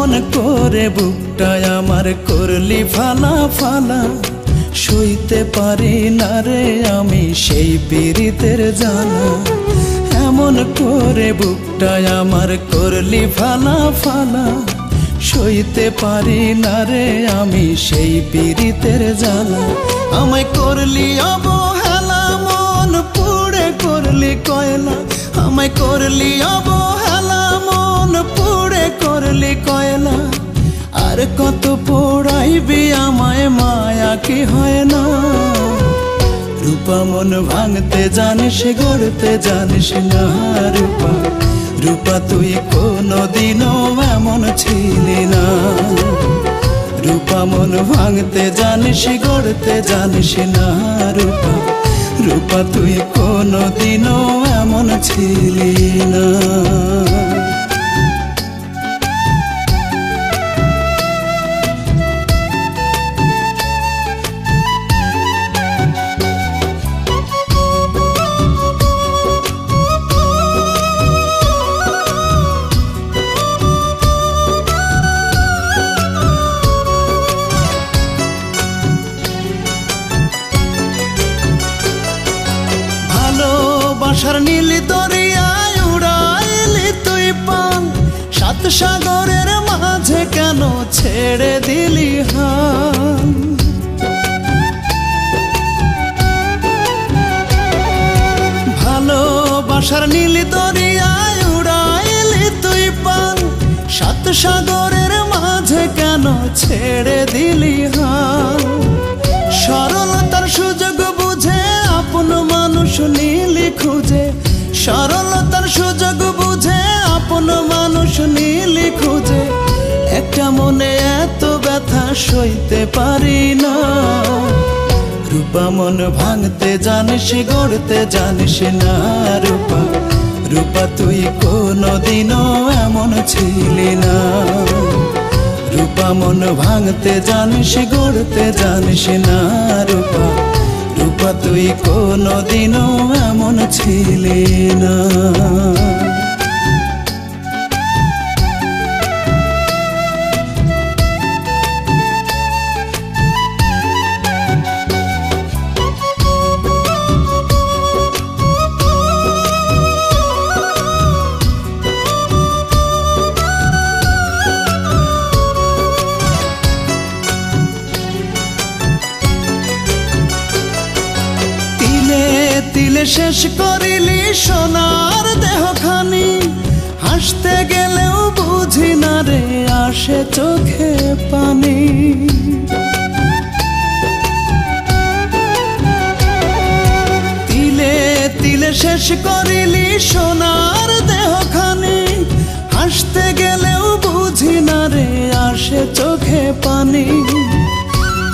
এমন করে বুকটায় আমার করলি ফালা ফালা, সইতে পারি না রে আমি সেই পীড়িতের জ্বালা। এমন করে বুকটায় আমার করলি ফালা ফালা, সইতে পারি না রে আমি সেই পীড়িতের জ্বালা। আমায় করলি অবহেলা, মন পুড়ে করলি কয়লা। আমায় করলি অবহেলা, মন পুড়ে করলি কয়লা। আর কত পোড়াইবি আমায়, মায়া কি হয় না? রূপা মন ভাঙতে জানিস, গড়তে জানিস না রূপা। রূপা তুই কোনদিনও এমন ছিলি না। রূপা মন ভাঙতে জানিস, গড়তে জানিস না রূপা। রূপা তুই কোনদিনও এমন ছিলি না। ভালোবাসার নীল দরিয়ায় উড়াইলি তুই পান, সাত সাগরের মাঝে কেন ছেড়ে দিলি হান? ভালোবাসার নীল দরিয়ায় উড়াইলি তুই পান, সাত সাগরের মাঝে কেন ছেড়ে দিলি হান? সরলতার সুযোগ বুঝে আপন মানুষ নীলি খুঁজে। সরলতার সুযোগ বুঝে আপন মানুষ নীলি খুঁজে। একটা মনে এত ব্যথা সইতে পারি না। রূপা মন ভাঙতে জানিস, গড়তে জানিস না রূপা। রূপা তুই কোনদিনও এমন ছিলি না। রূপা মন ভাঙতে জানিস, গড়তে জানিস না রূপা। রূপা তুই কোনদিনও এমন ছিলি না। তিলে শেষ করিলি সোনার দেহখানি, হাসতে গেলেও বুঝি না রে আসে চোখে পানি। তিলে তিলে শেষ করিলি সোনার দেহখানি, হাসতে গেলেও বুঝি না রে আসে চোখে পানি।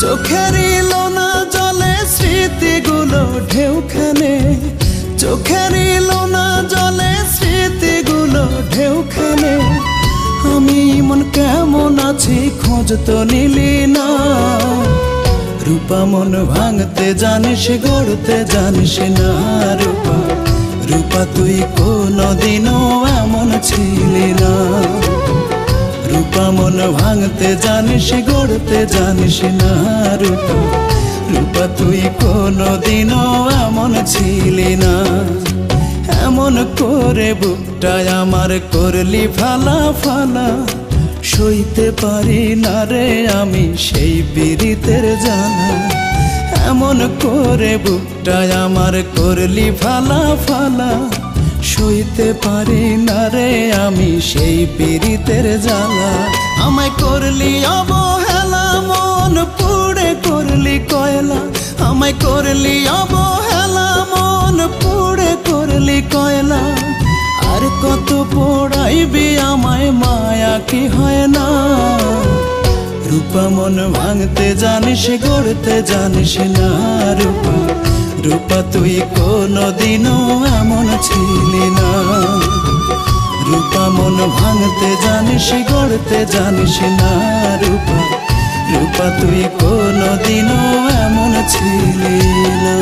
চোখেরই লোনা জলে স্মৃতিগুলো ঢেউখানে। চোখেরই লোনা জলে স্মৃতিগুলো ঢেউখানে। আমি মন কেমন আছি খোঁজ তো নিলি না। রূপা মন ভাঙতে জানিস, গড়তে জানিস না রূপা। রূপা তুই কোনদিনও এমন ছিলি না। রূপা মন ভাঙতে জানিস, গড়তে জানিস না রূপা। রূপা তুই কোনদিনও এমন ছিলি না। এমন করে বুকটায় আমার করলি ফালা ফালা, সইতে পারি না রে আমি সেই পীড়িতের জ্বালা। এমন করে বুকটায় আমার করলি ফালা ফালা, সইতে পারি না রে আমি সেই পীড়িতের জ্বালা। আমায় করলি অবহেলা, মন পুড়ে করলি কয়লা। আমায় করলি অবহেলা, মন পুড়ে করলি কয়লা। আর কত পোড়াইবি আমায়, মায়া কি হয় না? রূপা মন ভাঙতে জানিস, গড়তে জানিস না রূপা। রূপা তুই কোনদিনও এমন ছিলি না। রূপা মন ভাঙতে জানিস, গড়তে জানিস না রূপা। রূপা তুই কোনদিনও এমন ছিলি না।